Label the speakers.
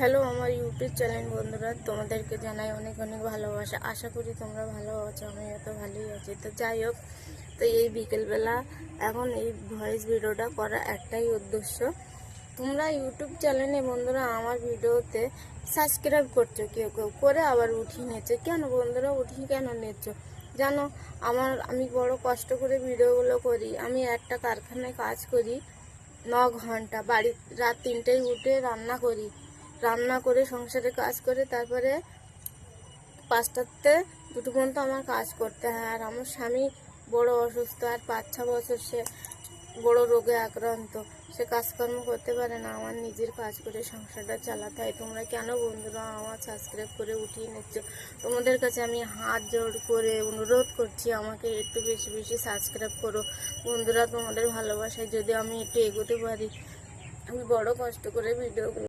Speaker 1: Hello আমার YouTube channel বন্ধুরা, তোমাদেরকে জানাই অনেক অনেক ভালোবাসা। আশা করি তোমরা ভালো আছো, আমিও তো ভালোই আছি। তো যাই হোক, তো এই বিকেলবেলা এখন এই ভয়েস ভিডিওটা করার একটাই উদ্দেশ্য, তোমরা ইউটিউব চ্যানেলে বন্ধুরা আমার ভিডিওতে সাবস্ক্রাইব করছো, কেউ কেউ করে আবার উঠিয়ে নিচ্ছে। কেন বন্ধুরা উঠিয়ে কেন নিচ্ছ জানো? আমি বড় কষ্ট করে ভিডিওগুলো করি। আমি একটা কারখানায় কাজ করি 9 ঘন্টা, রাত 3টায় উঠে রান্না করে সংসারে কাজ করে, তারপরে 5টাতে 2টো পর্যন্ত আমার কাজ করতে হয়। আর আমার স্বামী বড় অসুস্থ, আর 5-6 বছর সে বড় রোগে আক্রান্ত, সে কাজকর্ম করতে পারে না। আমার নিজের কাজ করে সংসারটা চালাতে হয়। তোমরা কেন বন্ধুরা আমার সাবস্ক্রাইব করে উঠিয়ে নিচ্ছ? তোমাদের কাছে আমি হাত জোড় করে অনুরোধ করছি, আমাকে একটু বেশি বেশি সাবস্ক্রাইব করো বন্ধুরা। তোমাদের ভালোবাসায় যদি আমি একটু এগোতে পারি। আমি বড় কষ্ট করে ভিডিওগুলো